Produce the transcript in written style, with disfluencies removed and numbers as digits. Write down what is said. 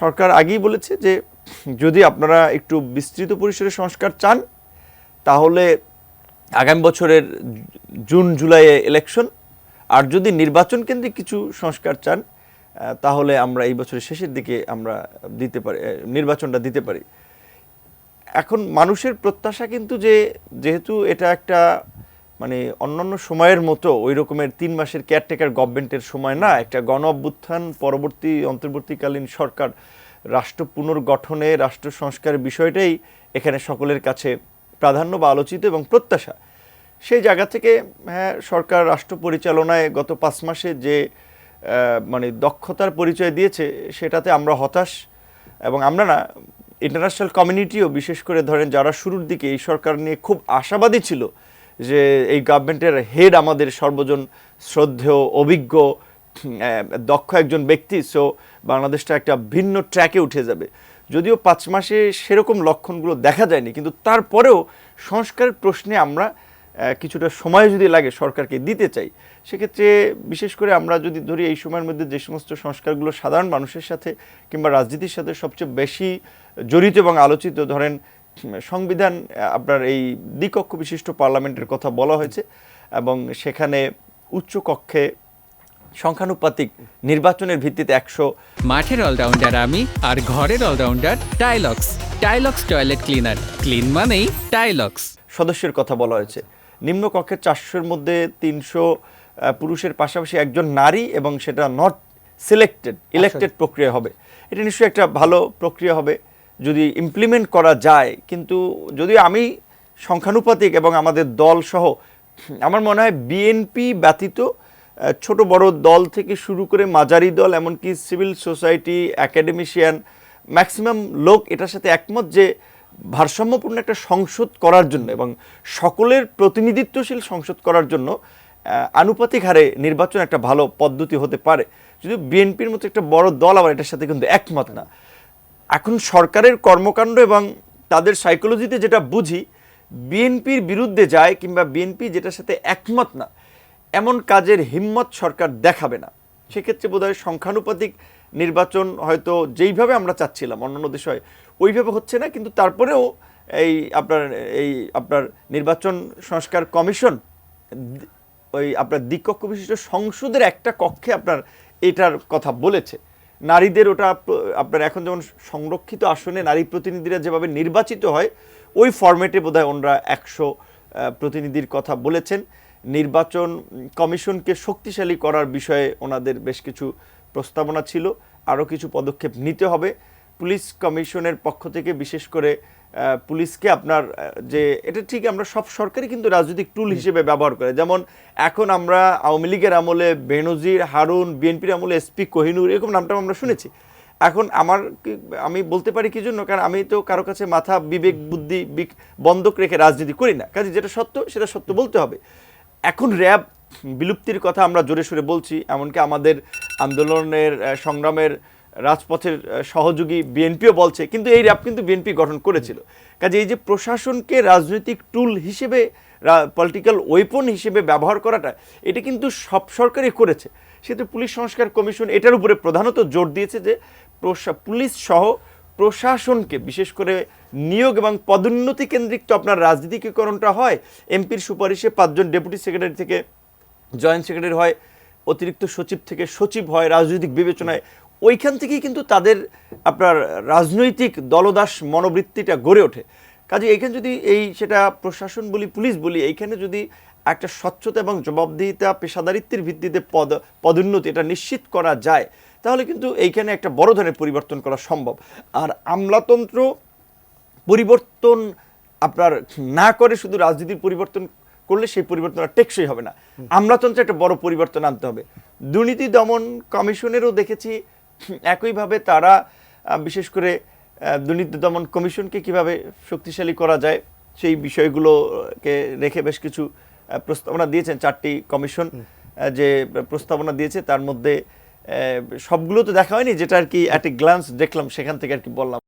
সরকার আগেই বলেছে যে যদি আপনারা একটু বিস্তৃত পরিসরে সংস্কার চান তাহলে আগামী বছরের জুন জুলাইয়ে ইলেকশন, আর যদি নির্বাচন কেন্দ্রিক কিছু সংস্কার চান তাহলে আমরা এই বছরের শেষের দিকে আমরা দিতে পারি, নির্বাচনটা দিতে পারি। এখন মানুষের প্রত্যাশা কিন্তু যেহেতু এটা একটা মানে অন্যান্য সময়ের মতো ওই রকমের 3 মাসের কেয়ারটেকার গভর্নমেন্টের সময় না, একটা গণ অভ্যুত্থান পরবর্তী অন্তর্বর্তীকালীন সরকার, রাষ্ট্র পুনর্গঠনে রাষ্ট্র সংস্কারের বিষয়টাই এখানে সকলের কাছে প্রাধান্য বা আলোচিত এবং প্রত্যাশা। সেই জায়গা থেকে হ্যাঁ, সরকার রাষ্ট্র পরিচালনায় গত 5 মাসে যে মানে দক্ষতার পরিচয় দিয়েছে সেটাতে আমরা হতাশ। এবং আমরা না, ইন্টারন্যাশনাল কমিউনিটিও বিশেষ করে ধরেন যারা শুরুর দিকে এই সরকার নিয়ে খুব আশাবাদী ছিল যে এই গভর্নমেন্টের হেড আমাদের সর্বজন শ্রদ্ধেয় অভিজ্ঞ দক্ষ একজন ব্যক্তি, সো বাংলাদেশটা একটা ভিন্ন ট্র্যাকে উঠে যাবে। যদিও 5 মাসে সেরকম লক্ষণগুলো দেখা যায়নি, কিন্তু তারপরেও সংস্কারের প্রশ্নে আমরা কিছুটা সময় যদি লাগে সরকারকে দিতে চাই। সেক্ষেত্রে বিশেষ করে আমরা যদি ধরি এই সময়ের মধ্যে যে সমস্ত সংস্কারগুলো সাধারণ মানুষের সাথে কিংবা রাজনীতির সাথে সবচেয়ে বেশি জড়িত এবং আলোচিত, ধরেন সংবিধান, আপনার এই দ্বিকক্ষ বিশিষ্ট পার্লামেন্টের কথা বলা হয়েছে এবং সেখানে উচ্চকক্ষে সংখ্যানুপাতিক নির্বাচনের ভিত্তিতে 100। মাঠের অলরাউন্ডার আমি, আর ঘরের allrounder Tylox. Tylox toilet cleaner, clean মানেই টাইলক্স। সদস্যের কথা বলা হয়েছে, নিম্নকক্ষের 400-এর মধ্যে 300 পুরুষের পাশাপাশি একজন নারী, এবং সেটা নট সিলেক্টেড, ইলেক্টেড প্রক্রিয়া হবে। এটা নিশ্চয়ই একটা ভালো প্রক্রিয়া হবে যদি ইমপ্লিমেন্ট করা যায়। কিন্তু যদিও আমি সংখ্যানুপাতিক এবং আমাদের দল সহ আমার মনে হয় বিএনপি ব্যতীত ছোট বড় দল থেকে শুরু করে মাঝারি দল, এমনকি সিভিল সোসাইটি, একাডেমিশিয়ান, ম্যাক্সিমাম লোক এটার সাথে একমত যে ভারসাম্যপূর্ণ একটা সংসদ করার জন্য এবং সকলের প্রতিনিধিত্বশীল সংসদ করার জন্য আনুপাতিক হারে নির্বাচন একটা ভালো পদ্ধতি হতে পারে। যদিও বিএনপির মতো একটা বড় দল আবার এটার সাথে কিন্তু একমত না। এখন সরকারের কর্মকাণ্ড এবং তাদের সাইকোলজিতে যেটা বুঝি, বিএনপির বিরুদ্ধে যায় কিংবা বিএনপি যেটার সাথে একমত না এমন কাজের হিম্মত সরকার দেখাবে না। সেক্ষেত্রে বোধহয় সংখ্যানুপাতিক নির্বাচন হয়তো যেইভাবে আমরা চাচ্ছিলাম অন্যান্য দেশে হয় ওইভাবে হচ্ছে না, কিন্তু তারপরেও এই আপনার নির্বাচন সংস্কার কমিশন ওই আপনার দ্বিকক্ষ বিশিষ্ট সংসদের একটা কক্ষে আপনার এটার কথা বলেছে। নারীদের ওটা আপনার এখন যেমন সংরক্ষিত আসনে নারী প্রতিনিধিরা যেভাবে নির্বাচিত হয় ওই ফরম্যাটে বোধহয় ওনারা 100 প্রতিনিধির কথা বলেছেন। নির্বাচন কমিশনকে শক্তিশালী করার বিষয়ে ওনাদের বেশ কিছু প্রস্তাবনা ছিল, আরও কিছু পদক্ষেপ নিতে হবে। পুলিশ কমিশনের পক্ষ থেকে বিশেষ করে পুলিশকে আপনার যে এটা ঠিক, আমরা সব সরকারই কিন্তু রাজনৈতিক টুল হিসেবে ব্যবহার করে। যেমন এখন আমরা আওয়ামী লীগের আমলে বেনজির, হারুন, বিএনপির আমলে এসপি কোহিনুর, এরকম নামটা আমরা শুনেছি। এখন আমি বলতে পারি কি জন্য, কারণ আমি তো কারো কাছে মাথা বিবেক বুদ্ধি বন্ধক রেখে রাজনীতি করি না, কাজে যেটা সত্য সেটা সত্য বলতে হবে। এখন র্যাব বিলুপ্তির কথা আমরা জোরে সোরে বলছি, এমনকি আমাদের আন্দোলনের সংগ্রামের রাজপথের সহযোগী বিএনপিও বলছে, কিন্তু এই র্যাব কিন্তু বিএনপি গঠন করেছিল। কাজে এই যে প্রশাসনকে রাজনৈতিক টুল হিসেবে, পলিটিক্যাল ওয়েপন হিসেবে ব্যবহার করাটা, এটা কিন্তু সব সরকারই করেছে। সেহেতু পুলিশ সংস্কার কমিশন এটার উপরে প্রধানত জোর দিয়েছে যে পুলিশ সহ প্রশাসনকে বিশেষ করে নিয়োগ এবং পদোন্নতি কেন্দ্রিক তো আপনার রাজনীতিকরণটা হয়। এমপির সুপারিশে 5 জন ডেপুটি সেক্রেটারি থেকে জয়েন্ট সেক্রেটারি হয়, অতিরিক্ত সচিব থেকে সচিব হয় রাজনৈতিক বিবেচনায়। ওইখান থেকেই কিন্তু তাদের আপনার রাজনৈতিক দলদাস মনোবৃত্তিটা গড়ে ওঠে। কাজে এইখানে যদি সেটা প্রশাসন বলি, পুলিশ বলি, এইখানে যদি একটা স্বচ্ছতা এবং জবাবদিহিতা, পেশাদারিত্বের ভিত্তিতে পদোন্নতি এটা নিশ্চিত করা যায়, তাহলে কিন্তু এইখানে একটা বড় ধরনের পরিবর্তন করা সম্ভব। আর আমলাতন্ত্র পরিবর্তন আপনার না করে শুধু রাজনীতির পরিবর্তন করলে সেই পরিবর্তন আর টেকসই হবে না। আমলাতন্ত্রে একটা বড় পরিবর্তন আনতে হবে। দুর্নীতি দমন কমিশনেরও দেখেছি একইভাবে তারা বিশেষ করে দুর্নীতি দমন কমিশনকে কিভাবে শক্তিশালী করা যায় সেই বিষয়গুলোকে রেখে বেশ কিছু প্রস্তাবনা দিয়েছেন। 4টি কমিশন যে প্রস্তাবনা দিয়েছে তার মধ্যে সবগুলো তো দেখা হয়নি, যেটা আর কি অ্যাট এ গ্লান্স দেখলাম সেখান থেকে আর কি বললাম।